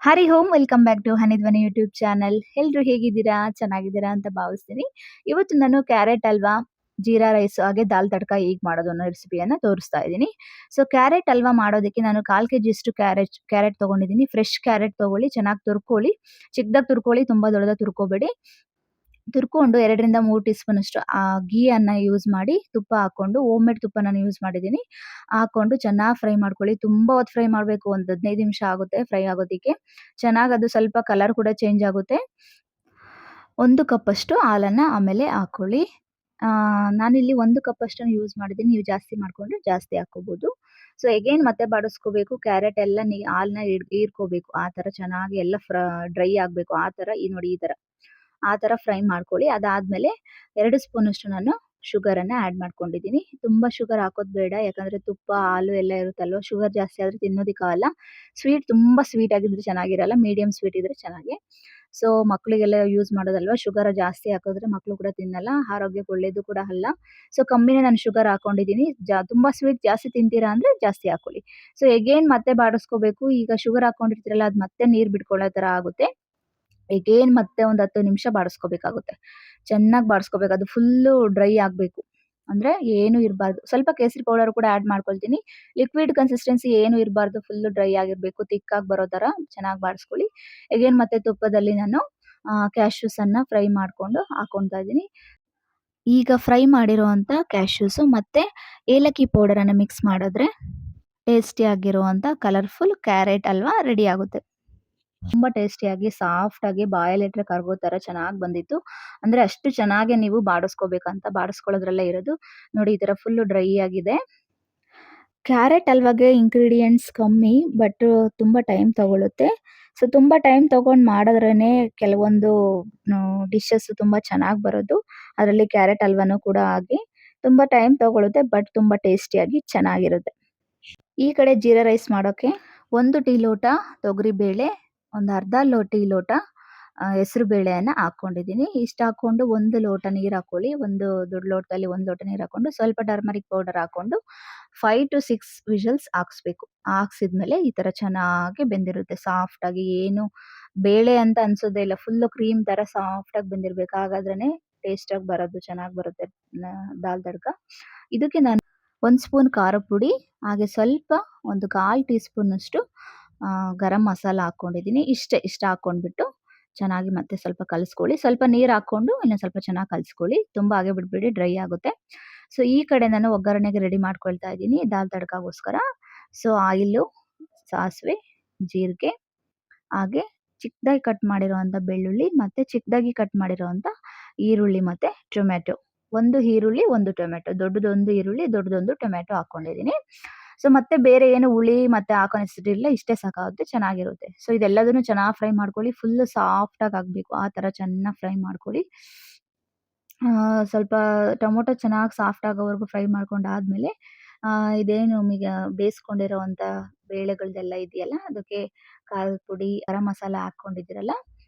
Hari Om welcome back to Hanidhwani YouTube channel. ಎಲ್ರು ಹೇಗಿದ್ದೀರಾ? ಚೆನ್ನಾಗಿದ್ದೀರಾ ಅಂತ ಭಾವಿಸ್ತೀನಿ. ಇವತ್ತು ನಾನು ಕ್ಯಾರೆಟ್ ಹಲ್ವಾ, ಜೀರಾ ರೈಸ್ ಹಾಗೆ ದಾಲ್ ತಡ್ಕ ಹೇಗೆ ಮಾಡೋದು ಅನ್ನೋ ರೆಸಿಪಿಯನ್ನ ತೋರಿಸ್ತಾ ಇದ್ದೀನಿ. ಸೊ ಕ್ಯಾರೆಟ್ ಹಲ್ವಾ ಮಾಡೋದಕ್ಕೆ ನಾನು 1/4 ಕೆಜಿಯಷ್ಟು ಕ್ಯಾರೆಟ್ ತಗೊಂಡಿದ್ದೀನಿ. ಫ್ರೆಶ್ ಕ್ಯಾರೆಟ್ ತಗೊಳ್ಳಿ, ಚೆನ್ನಾಗಿ ತುರ್ಕೊಳ್ಳಿ. ಚಿಕ್ಕದಾಗಿ ತುರ್ಕೊಳ್ಳಿ, ತುಂಬಾ ದೊಡ್ಡದಾಗಿ ತುರ್ಕೋಬೇಡಿ. ತುರ್ಕೊಂಡು 2ರಿಂದ 3 ಟೀ ಸ್ಪೂನ್ ಅಷ್ಟು ಘೀಯನ್ನ ಯೂಸ್ ಮಾಡಿ ತುಪ್ಪ ಹಾಕೊಂಡು, ಹೋಮ್ ಮೇಡ್ ತುಪ್ಪ ನಾನು ಯೂಸ್ ಮಾಡಿದ್ದೀನಿ. ಹಾಕೊಂಡು ಚೆನ್ನಾಗಿ ಫ್ರೈ ಮಾಡ್ಕೊಳ್ಳಿ. ತುಂಬಾ ಹೊತ್ತು ಫ್ರೈ ಮಾಡಬೇಕು, ಒಂದು 15 ನಿಮಿಷ ಆಗುತ್ತೆ ಫ್ರೈ ಆಗೋದಕ್ಕೆ. ಚೆನ್ನಾಗಿ ಅದು ಸ್ವಲ್ಪ ಕಲರ್ ಕೂಡ ಚೇಂಜ್ ಆಗುತ್ತೆ. 1 ಕಪ್ ಅಷ್ಟು ಹಾಲನ್ನ ಆಮೇಲೆ ಹಾಕೊಳ್ಳಿ. ನಾನಿಲ್ಲಿ 1 ಕಪ್ ಅಷ್ಟನ್ನು ಯೂಸ್ ಮಾಡಿದ್ದೀನಿ. ನೀವು ಜಾಸ್ತಿ ಮಾಡ್ಕೊಂಡ್ರೆ ಜಾಸ್ತಿ ಹಾಕೋಬಹುದು. ಸೊ ಅಗೈನ್ ಮತ್ತೆ ಬಾಡಿಸ್ಕೋಬೇಕು. ಕ್ಯಾರೆಟ್ ಎಲ್ಲ ಹಾಲನ್ನ ಹೀರ್ಕೋಬೇಕು. ಆ ತರ ಚೆನ್ನಾಗಿ ಎಲ್ಲ ಡ್ರೈ ಆಗಬೇಕು. ಆ ತರ ನೋಡಿ ಈ ತರ. ಆ ತರ ಫ್ರೈ ಮಾಡ್ಕೊಳ್ಳಿ. ಅದಾದ್ಮೇಲೆ 2 ಸ್ಪೂನ್ ಅಷ್ಟು ನಾನು ಶುಗರ್ ಅನ್ನ ಆಡ್ ಮಾಡ್ಕೊಂಡಿದ್ದೀನಿ. ತುಂಬಾ ಶುಗರ್ ಹಾಕೋದು ಬೇಡ, ಯಾಕಂದ್ರೆ ತುಪ್ಪ ಹಾಲು ಎಲ್ಲ ಇರುತ್ತಲ್ವಾ. ಶುಗರ್ ಜಾಸ್ತಿ ಆದ್ರೆ ತಿನ್ನೋದಿಕ್ಕಾಗಲ್ಲ. ಸ್ವೀಟ್ ತುಂಬಾ ಸ್ವೀಟ್ ಆಗಿದ್ರೆ ಚೆನ್ನಾಗಿರಲ್ಲ, ಮೀಡಿಯಂ ಸ್ವೀಟ್ ಇದ್ರೆ ಚೆನ್ನಾಗಿ. ಸೊ ಮಕ್ಕಳಿಗೆಲ್ಲ ಯೂಸ್ ಮಾಡೋದಲ್ವಾ, ಶುಗರ್ ಜಾಸ್ತಿ ಹಾಕಿದ್ರೆ ಮಕ್ಕಳು ಕೂಡ ತಿನ್ನಲ್ಲ, ಆರೋಗ್ಯಕ್ಕೆ ಒಳ್ಳೇದು ಕೂಡ ಅಲ್ಲ. ಸೊ ಕಮ್ಮಿನೇ ನಾನು ಶುಗರ್ ಹಾಕೊಂಡಿದ್ದೀನಿ. ತುಂಬಾ ಸ್ವೀಟ್ ಜಾಸ್ತಿ ತಿಂತೀರಾ ಅಂದ್ರೆ ಜಾಸ್ತಿ ಹಾಕೊಳ್ಳಿ. ಸೊ ಅಗೇನ್ ಮತ್ತೆ ಬಾಡಿಸ್ಕೋಬೇಕು. ಈಗ ಶುಗರ್ ಹಾಕೊಂಡಿರ್ತೀರಲ್ಲ, ಅದು ಮತ್ತೆ ನೀರ್ ಬಿಟ್ಕೊಳ್ಳೋ ತರ ಆಗುತ್ತೆ. ಅಗೇನ್ ಮತ್ತೆ ಒಂದು 10 ನಿಮಿಷ ಬಾಡಿಸ್ಕೋಬೇಕಾಗುತ್ತೆ. ಚೆನ್ನಾಗಿ ಬಾಡಿಸ್ಕೋಬೇಕು. ಅದು ಫುಲ್ಲು ಡ್ರೈ ಆಗಬೇಕು. ಅಂದ್ರೆ ಏನು ಇರಬಾರ್ದು. ಸ್ವಲ್ಪ ಕೇಸರಿ ಪೌಡರ್ ಕೂಡ ಆಡ್ ಮಾಡ್ಕೊಳ್ತೀನಿ. ಲಿಕ್ವಿಡ್ ಕನ್ಸಿಸ್ಟೆನ್ಸಿ ಏನು ಇರಬಾರ್ದು, ಫುಲ್ಲು ಡ್ರೈ ಆಗಿರಬೇಕು. ತಿಕ್ಕಾಗಿ ಬರೋ ತರ ಚೆನ್ನಾಗಿ ಬಾಡಿಸ್ಕೊಳ್ಳಿ. ಅಗೇನ್ ಮತ್ತೆ ತುಪ್ಪದಲ್ಲಿ ನಾನು ಕ್ಯಾಶ್ಯೂಸ್ ಅನ್ನ ಫ್ರೈ ಮಾಡ್ಕೊಂಡು ಹಾಕೊಳ್ತಾ ಇದ್ದೀನಿ. ಈಗ ಫ್ರೈ ಮಾಡಿರುವಂತ ಕ್ಯಾಶ್ಯೂಸ್ ಮತ್ತೆ ಏಲಕ್ಕಿ ಪೌಡರ್ ಅನ್ನ ಮಿಕ್ಸ್ ಮಾಡಿದ್ರೆ ಟೇಸ್ಟಿ ಆಗಿರುವಂತ ಕಲರ್ಫುಲ್ ಕ್ಯಾರೆಟ್ ಹಲ್ವಾ ರೆಡಿ ಆಗುತ್ತೆ. ತುಂಬಾ ಟೇಸ್ಟಿಯಾಗಿ ಸಾಫ್ಟ್ ಆಗಿ ಬಾಯಲ್ಲಿಟ್ರೆ ಕರಗೋ ತರ ಚೆನ್ನಾಗಿ ಬಂದಿತ್ತು. ಅಂದ್ರೆ ಅಷ್ಟು ಚೆನ್ನಾಗಿ ನೀವು ಬಾಡಿಸ್ಕೋಬೇಕಂತ, ಬಾಡಿಸ್ಕೊಳ್ಳೋದ್ರಲ್ಲೇ ಇರೋದು. ನೋಡಿ ಈ ತರ ಫುಲ್ ಡ್ರೈ ಆಗಿದೆ. ಕ್ಯಾರೆಟ್ ಹಲ್ವಾಗೆ ಇಂಗ್ರೀಡಿಯೆಂಟ್ಸ್ ಕಮ್ಮಿ, ಬಟ್ ತುಂಬಾ ಟೈಮ್ ತಗೊಳುತ್ತೆ. ಸೊ ತುಂಬಾ ಟೈಮ್ ತಗೊಂಡು ಮಾಡಿದ್ರೇನೆ ಕೆಲವೊಂದು ಡಿಶಸ್ ತುಂಬಾ ಚೆನ್ನಾಗಿ ಬರೋದು. ಅದರಲ್ಲಿ ಕ್ಯಾರೆಟ್ ಹಲ್ವಾನು ಕೂಡ ಹಾಗೆ ತುಂಬಾ ಟೈಮ್ ತಗೊಳುತ್ತೆ, ಬಟ್ ತುಂಬಾ ಟೇಸ್ಟಿಯಾಗಿ ಚೆನ್ನಾಗಿರುತ್ತೆ. ಈ ಕಡೆ ಜೀರಾ ರೈಸ್ ಮಾಡೋಕೆ 1 ಟೀ ಲೋಟ ತೊಗರಿ ಬೇಳೆ, ಒಂದು ಅರ್ಧ ಟೀ ಲೋಟ ಹೆಸರು ಬೇಳೆಯನ್ನ ಹಾಕೊಂಡಿದ್ದೀನಿ. ಇಷ್ಟು ಹಾಕೊಂಡು 1 ಲೋಟ ನೀರು ಹಾಕೊಳ್ಳಿ. ಒಂದು ದೊಡ್ಡ ಲೋಟದಲ್ಲಿ 1 ಲೋಟ ನೀರು ಹಾಕೊಂಡು ಸ್ವಲ್ಪ ಟರ್ಮರಿಕ್ ಪೌಡರ್ ಹಾಕೊಂಡು 5 ಟು 6 ವಿಷಲ್ಸ್ ಹಾಕ್ಸ್ಬೇಕು. ಹಾಕ್ಸಿದ್ಮೇಲೆ ಈ ತರ ಚೆನ್ನಾಗಿ ಬೆಂದಿರುತ್ತೆ ಸಾಫ್ಟ್ ಆಗಿ. ಏನು ಬೇಳೆ ಅಂತ ಅನ್ಸೋದೇ ಇಲ್ಲ, ಫುಲ್ ಕ್ರೀಮ್ ತರ ಸಾಫ್ಟ್ ಆಗಿ ಬೆಂದಿರ್ಬೇಕು. ಹಾಗಾದ್ರೇನೆ ಟೇಸ್ಟ್ ಆಗಿ ಬರೋದು, ಚೆನ್ನಾಗಿ ಬರುತ್ತೆ ದಾಲ್ ತಡ್ಕ. ಇದಕ್ಕೆ ನಾನು 1 ಸ್ಪೂನ್ ಖಾರದ ಪುಡಿ, ಹಾಗೆ ಸ್ವಲ್ಪ ಒಂದು 1/4 ಟೀ ಸ್ಪೂನ್ ಅಷ್ಟು ಗರಂ ಮಸಾಲ ಹಾಕೊಂಡಿದ್ದೀನಿ. ಇಷ್ಟ ಹಾಕೊಂಡ್ಬಿಟ್ಟು ಚೆನ್ನಾಗಿ ಮತ್ತೆ ಸ್ವಲ್ಪ ಕಲಿಸ್ಕೊಳ್ಳಿ. ಸ್ವಲ್ಪ ನೀರು ಹಾಕೊಂಡು ಇನ್ನೊಂದು ಸ್ವಲ್ಪ ಚೆನ್ನಾಗಿ ಕಲಿಸ್ಕೊಳ್ಳಿ. ತುಂಬ ಹಾಗೆ ಬಿಡಬೇಡಿ, ಡ್ರೈ ಆಗುತ್ತೆ. ಸೊ ಈ ಕಡೆ ನಾನು ಒಗ್ಗರಣೆಗೆ ರೆಡಿ ಮಾಡ್ಕೊಳ್ತಾ ಇದ್ದೀನಿ ದಾಲ್ ತಡ್ಕಗೋಸ್ಕರ. ಸೊ ಆಯಿಲು, ಸಾಸಿವೆ, ಜೀರಿಗೆ, ಹಾಗೆ ಚಿಕ್ಕದಾಗಿ ಕಟ್ ಮಾಡಿರುವಂಥ ಬೆಳ್ಳುಳ್ಳಿ, ಮತ್ತೆ ಚಿಕ್ಕದಾಗಿ ಕಟ್ ಮಾಡಿರುವಂಥ ಈರುಳ್ಳಿ ಮತ್ತೆ ಟೊಮ್ಯಾಟೊ. 1 ಈರುಳ್ಳಿ, 1 ಟೊಮ್ಯಾಟೊ, ದೊಡ್ಡದೊಂದು ಈರುಳ್ಳಿ, ದೊಡ್ಡದೊಂದು ಟೊಮ್ಯಾಟೊ ಹಾಕೊಂಡಿದ್ದೀನಿ. ಸೊ ಮತ್ತೆ ಬೇರೆ ಏನು ಹುಳಿ ಮತ್ತೆ ಹಾಕೋ ನೆಸೆಸಿಟಿ ಇಲ್ಲ, ಇಷ್ಟೇ ಸಾಕಾಗುತ್ತೆ, ಚೆನ್ನಾಗಿರುತ್ತೆ. ಸೊ ಇದೆಲ್ಲದನ್ನು ಚೆನ್ನಾಗಿ ಫ್ರೈ ಮಾಡ್ಕೊಳ್ಳಿ. ಫುಲ್ ಸಾಫ್ಟ್ ಆಗಿ ಆಗಬೇಕು, ಆ ತರ ಚೆನ್ನಾಗಿ ಫ್ರೈ ಮಾಡ್ಕೊಳ್ಳಿ. ಸ್ವಲ್ಪ ಟೊಮೊಟೊ ಚೆನ್ನಾಗಿ ಸಾಫ್ಟ್ ಆಗೋವರೆಗೂ ಫ್ರೈ ಮಾಡ್ಕೊಂಡಾದ್ಮೇಲೆ ಇದೇನು ಈಗ ಬೇಯಿಸ್ಕೊಂಡಿರೋವಂಥ ಬೇಳೆಗಳ್ದೆಲ್ಲ ಇದೆಯಲ್ಲ, ಅದಕ್ಕೆ ಖಾರದ ಪುಡಿ, ಗರಂ ಮಸಾಲ ಹಾಕ್ಕೊಂಡಿದ್ದೀರಲ್ಲ,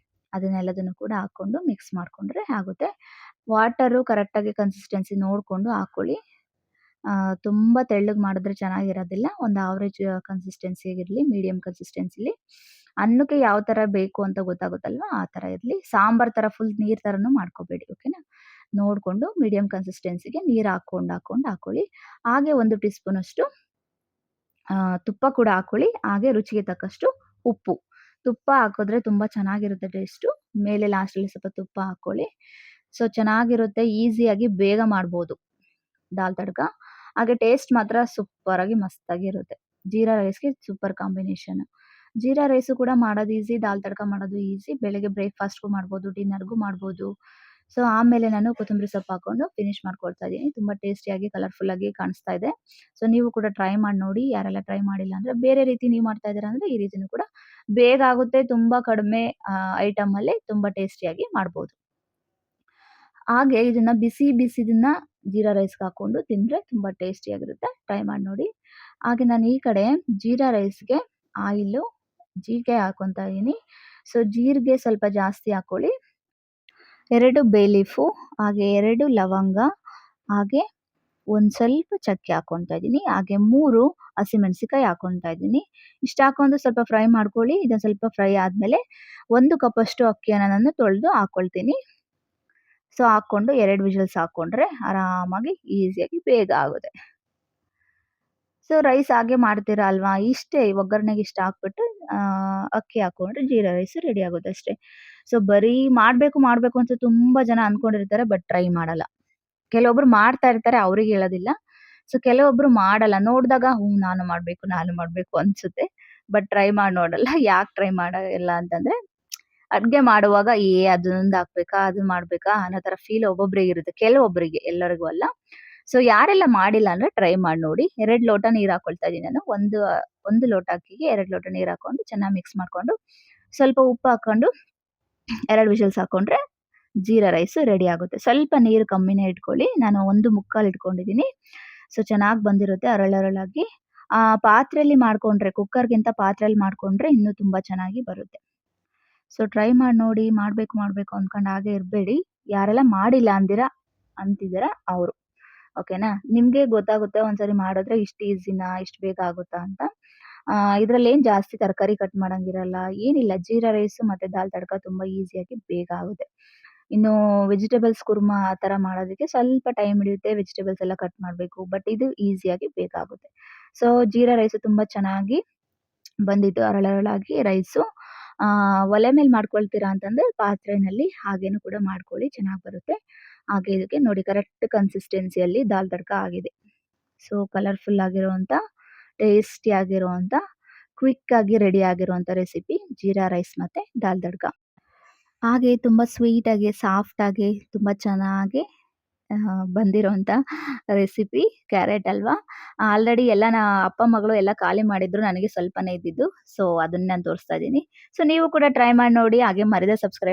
ಅದನ್ನೆಲ್ಲದನ್ನು ಕೂಡ ಹಾಕ್ಕೊಂಡು ಮಿಕ್ಸ್ ಮಾಡ್ಕೊಂಡ್ರೆ ಆಗುತ್ತೆ. ವಾಟರು ಕರೆಕ್ಟಾಗಿ ಕನ್ಸಿಸ್ಟೆನ್ಸಿ ನೋಡಿಕೊಂಡು ಹಾಕ್ಕೊಳ್ಳಿ. ತುಂಬ ತೆಳ್ಳಗೆ ಮಾಡಿದ್ರೆ ಚೆನ್ನಾಗಿರೋದಿಲ್ಲ. ಒಂದು ಆವರೇಜ್ ಕನ್ಸಿಸ್ಟೆನ್ಸಿಯಾಗಿರಲಿ, ಮೀಡಿಯಂ ಕನ್ಸಿಸ್ಟೆನ್ಸಿಲಿ. ಅನ್ನಕ್ಕೆ ಯಾವ ಥರ ಬೇಕು ಅಂತ ಗೊತ್ತಾಗುತ್ತಲ್ವಾ, ಆ ಥರ ಇರಲಿ. ಸಾಂಬಾರ್ ಥರ ಫುಲ್ ನೀರು ಥರನೂ ಮಾಡ್ಕೋಬೇಡಿ, ಓಕೆನಾ. ನೋಡಿಕೊಂಡು ಮೀಡಿಯಂ ಕನ್ಸಿಸ್ಟೆನ್ಸಿಗೆ ನೀರು ಹಾಕ್ಕೊಂಡು ಹಾಕ್ಕೊಳ್ಳಿ. ಹಾಗೆ 1 ಟೀ ಸ್ಪೂನಷ್ಟು ತುಪ್ಪ ಕೂಡ ಹಾಕ್ಕೊಳ್ಳಿ. ಹಾಗೆ ರುಚಿಗೆ ತಕ್ಕಷ್ಟು ಉಪ್ಪು. ತುಪ್ಪ ಹಾಕಿದ್ರೆ ತುಂಬ ಚೆನ್ನಾಗಿರುತ್ತೆ ಟೇಸ್ಟು. ಮೇಲೆ ಲಾಸ್ಟಲ್ಲಿ ಸ್ವಲ್ಪ ತುಪ್ಪ ಹಾಕ್ಕೊಳ್ಳಿ. ಸೊ ಚೆನ್ನಾಗಿರುತ್ತೆ, ಈಸಿಯಾಗಿ ಬೇಗ ಮಾಡ್ಬೋದು ದಾಲ್ ತಡ್ಕ. ಹಾಗೆ ಟೇಸ್ಟ್ ಮಾತ್ರ ಸೂಪರಾಗಿ ಮಸ್ತಾಗಿರುತ್ತೆ. ಜೀರಾ ರೈಸ್ಗೆ ಸೂಪರ್ ಕಾಂಬಿನೇಷನ್. ಜೀರಾ ರೈಸು ಕೂಡ ಮಾಡೋದು ಈಸಿ, ದಾಲ್ ತಡ್ಕ ಮಾಡೋದು ಈಸಿ. ಬೆಳಗ್ಗೆ ಬ್ರೇಕ್‌ಫಾಸ್ಟ್‌ಗೂ ಮಾಡ್ಬೋದು, ಡಿನ್ನರ್‌ಗೂ ಮಾಡ್ಬೋದು. ಸೊ ಆಮೇಲೆ ನಾನು ಕೊತ್ತಂಬರಿ ಸೊಪ್ಪು ಹಾಕೊಂಡು ಫಿನಿಶ್ ಮಾಡ್ಕೊಳ್ತಾ ಇದ್ದೀನಿ. ತುಂಬ ಟೇಸ್ಟಿಯಾಗಿ, ಕಲರ್‌ಫುಲ್ಲಾಗಿ ಕಾಣಿಸ್ತಾ ಇದೆ. ಸೊ ನೀವು ಕೂಡ ಟ್ರೈ ಮಾಡಿ ನೋಡಿ. ಯಾರೆಲ್ಲ ಟ್ರೈ ಮಾಡಿಲ್ಲ ಅಂದರೆ, ಬೇರೆ ರೀತಿ ನೀವು ಮಾಡ್ತಾ ಇದ್ದೀರಾ ಅಂದರೆ ಈ ರೀತಿನೂ ಕೂಡ ಬೇಗ ಆಗುತ್ತೆ. ತುಂಬ ಕಡಿಮೆ ಐಟಮಲ್ಲಿ ತುಂಬ ಟೇಸ್ಟಿಯಾಗಿ ಮಾಡ್ಬೋದು. ಹಾಗೆ ಇದನ್ನ ಬಿಸಿದನ್ನ ಜೀರಾ ರೈಸ್‌ಗೆ ಹಾಕೊಂಡು ತಿಂದರೆ ತುಂಬ ಟೇಸ್ಟಿಯಾಗಿರುತ್ತೆ. ಟ್ರೈ ಮಾಡಿ ನೋಡಿ. ಹಾಗೆ ನಾನು ಈ ಕಡೆ ಜೀರಾ ರೈಸ್‌ಗೆ ಆಯಿಲು, ಜೀರಿಗೆ ಹಾಕ್ಕೊತಾ ಇದ್ದೀನಿ. ಸೊ ಜೀರಿಗೆ ಸ್ವಲ್ಪ ಜಾಸ್ತಿ ಹಾಕ್ಕೊಳ್ಳಿ. 2 ಬೇ ಲೀಫು, ಹಾಗೆ 2 ಲವಂಗ, ಹಾಗೆ ಒಂದು ಸ್ವಲ್ಪ ಚಕ್ಕೆ ಹಾಕ್ಕೊಳ್ತಾ ಇದ್ದೀನಿ. ಹಾಗೆ 3 ಹಸಿಮೆಣಸಿಕಾಯಿ ಹಾಕ್ಕೊಳ್ತಾ ಇದ್ದೀನಿ. ಇಷ್ಟು ಹಾಕೊಂಡು ಸ್ವಲ್ಪ ಫ್ರೈ ಮಾಡ್ಕೊಳ್ಳಿ. ಇದೊಂದು ಸ್ವಲ್ಪ ಫ್ರೈ ಆದ್ಮೇಲೆ 1 ಕಪ್ಪಷ್ಟು ಅಕ್ಕಿಯನ್ನ ನಾನು ತೊಳೆದು ಹಾಕ್ಕೊಳ್ತೀನಿ. ಸೊ ಹಾಕ್ಕೊಂಡು 2 ವಿಷಲ್ಸ್ ಹಾಕ್ಕೊಂಡ್ರೆ ಆರಾಮಾಗಿ ಈಸಿಯಾಗಿ ಬೇಗ ಆಗುತ್ತೆ. ಸೊ ರೈಸ್ ಹಾಗೆ ಮಾಡ್ತೀರಾ ಅಲ್ವಾ? ಇಷ್ಟೇ ಒಗ್ಗರಣೆಗೆ ಇಷ್ಟು ಹಾಕ್ಬಿಟ್ಟು ಅಕ್ಕಿ ಹಾಕ್ಕೊಂಡ್ರೆ ಜೀರಾ ರೈಸ್ ರೆಡಿ ಆಗುತ್ತೆ ಅಷ್ಟೇ. ಸೊ ಬರೀ ಮಾಡ್ಬೇಕು ಅಂತ ತುಂಬಾ ಜನ ಅನ್ಕೊಂಡಿರ್ತಾರೆ. ಬಟ್ ಟ್ರೈ ಮಾಡಲ್ಲ. ಕೆಲವೊಬ್ರು ಮಾಡ್ತಾ ಇರ್ತಾರೆ, ಅವ್ರಿಗೆ ಹೇಳೋದಿಲ್ಲ. ಸೊ ಕೆಲವೊಬ್ರು ಮಾಡಲ್ಲ. ನೋಡ್ದಾಗ ನಾನು ಮಾಡ್ಬೇಕು ಅನ್ಸುತ್ತೆ. ಬಟ್ ಟ್ರೈ ಮಾಡಿ ನೋಡಲ್ಲ. ಯಾಕೆ ಟ್ರೈ ಮಾಡಲ್ಲ ಅಂತಂದ್ರೆ, ಅಡ್ಗೆ ಮಾಡುವಾಗ ಅದೊಂದು ಹಾಕ್ಬೇಕಾ? ಅದು ಮಾಡ್ಬೇಕಾ? ಅನ್ನೋ ತರ ಫೀಲ್ ಒಬ್ಬೊಬ್ರಿಗೆ ಇರುತ್ತೆ. ಕೆಲವೊಬ್ಬರಿಗೆ, ಎಲ್ಲರಿಗೂ ಅಲ್ಲ. ಸೊ ಯಾರೆಲ್ಲ ಮಾಡಿಲ್ಲ ಅಂದ್ರೆ ಟ್ರೈ ಮಾಡಿ ನೋಡಿ. 2 ಲೋಟ ನೀರ್ ಹಾಕೊಳ್ತಾ ಇದೀನಿ ನಾನು. ಒಂದು ಲೋಟ ಅಕ್ಕಿಗೆ 2 ಲೋಟ ನೀರ್ ಹಾಕೊಂಡು ಚೆನ್ನಾಗಿ ಮಿಕ್ಸ್ ಮಾಡ್ಕೊಂಡು, ಸ್ವಲ್ಪ ಉಪ್ಪು ಹಾಕೊಂಡು 2 ವಿಷಲ್ಸ್ ಹಾಕೊಂಡ್ರೆ ಜೀರಾ ರೈಸ್ ರೆಡಿ ಆಗುತ್ತೆ. ಸ್ವಲ್ಪ ನೀರು ಕಮ್ಮಿನೇ ಇಟ್ಕೊಳ್ಳಿ. ನಾನು 1 ಮುಕ್ಕಾಲು ಇಟ್ಕೊಂಡಿದ್ದೀನಿ. ಸೊ ಚೆನ್ನಾಗಿ ಬಂದಿರುತ್ತೆ ಅರಳರಳಾಗಿ. ಪಾತ್ರೆಯಲ್ಲಿ ಮಾಡ್ಕೊಂಡ್ರೆ, ಕುಕ್ಕರ್‌ಗಿಂತ ಪಾತ್ರೆಯಲ್ಲಿ ಮಾಡ್ಕೊಂಡ್ರೆ ಇನ್ನೂ ತುಂಬಾ ಚೆನ್ನಾಗಿ ಬರುತ್ತೆ. ಸೊ ಟ್ರೈ ಮಾಡಿ ನೋಡಿ. ಮಾಡ್ಬೇಕು ಅಂದ್ಕೊಂಡು ಹಾಗೆ ಇರಬೇಡಿ. ಯಾರೆಲ್ಲ ಮಾಡಿಲ್ಲ ಅಂತಿದ್ದೀರಾ ಅವರು. ಓಕೆನಾ? ನಿಮ್ಗೆ ಗೊತ್ತಾಗುತ್ತೆ ಒಂದ್ಸರಿ ಮಾಡಿದ್ರೆ ಇಷ್ಟು ಈಸಿನಾ? ಇಷ್ಟು ಬೇಗ ಆಗುತ್ತಾ ಅಂತ. ಇದ್ರಲ್ಲೇನು ಜಾಸ್ತಿ ತರಕಾರಿ ಕಟ್ ಮಾಡಂಗಿರಲ್ಲ. ಏನಿಲ್ಲ, ಜೀರಾ ರೈಸ್ ಮತ್ತೆ ದಾಲ್ ತಡ್ಕ ತುಂಬಾ ಈಸಿಯಾಗಿ ಬೇಗ ಆಗುತ್ತೆ. ಇನ್ನು ವೆಜಿಟಬಲ್ಸ್ ಕುರ್ಮಾ ಆ ಥರ ಮಾಡೋದಕ್ಕೆ ಸ್ವಲ್ಪ ಟೈಮ್ ಹಿಡಿಯುತ್ತೆ. ವೆಜಿಟಬಲ್ಸ್ ಎಲ್ಲ ಕಟ್ ಮಾಡಬೇಕು. ಬಟ್ ಇದು ಈಸಿಯಾಗಿ ಬೇಗ ಆಗುತ್ತೆ. ಸೊ ಜೀರಾ ರೈಸ್ ತುಂಬಾ ಚೆನ್ನಾಗಿ ಬಂದಿತ್ತು ಅರಳರಳಾಗಿ ರೈಸು. ಒಲೆ ಮೇಲೆ ಮಾಡ್ಕೊಳ್ತೀರಾ ಅಂತಂದ್ರೆ ಪಾತ್ರೆನಲ್ಲಿ ಹಾಗೇನು ಕೂಡ ಮಾಡ್ಕೊಳ್ಳಿ, ಚೆನ್ನಾಗಿ ಬರುತ್ತೆ. ಹಾಗೆ ಇದಕ್ಕೆ ನೋಡಿ ಕರೆಕ್ಟ್ ಕನ್ಸಿಸ್ಟೆನ್ಸಿಯಲ್ಲಿ ದಾಲ್ ತಡ್ಕ ಆಗಿದೆ. ಸೊ ಕಲರ್‌ಫುಲ್ ಆಗಿರುವಂಥ, ಟೇಸ್ಟಿ ಆಗಿರುವಂಥ, ಕ್ವಿಕ್ ಆಗಿ ರೆಡಿ ಆಗಿರುವಂಥ ರೆಸಿಪಿ ಜೀರಾ ರೈಸ್ ಮತ್ತೆ ದಾಲ್ ತಡ್ಕ. ಹಾಗೆ ತುಂಬ ಸ್ವೀಟಾಗಿ, ಸಾಫ್ಟಾಗಿ, ತುಂಬ ಚೆನ್ನಾಗಿ ಬಂದಿರೋಂಥ ರೆಸಿಪಿ ಕ್ಯಾರೆಟ್ ಹಲ್ವಾ. ಆಲ್ರೆಡಿ ಎಲ್ಲ ಅಪ್ಪ ಮಗಳು ಎಲ್ಲ ಖಾಲಿ ಮಾಡಿದ್ರು. ನನಗೆ ಸ್ವಲ್ಪನೇ ಇದ್ದಿದ್ದು. ಸೊ ಅದನ್ನ ನಾನು ತೋರಿಸ್ತಾ ಇದ್ದೀನಿ. ಸೊ ನೀವು ಕೂಡ ಟ್ರೈ ಮಾಡಿ ನೋಡಿ. ಹಾಗೆ ಮರೆಯದೆ ಸಬ್ಸ್ಕ್ರೈಬ್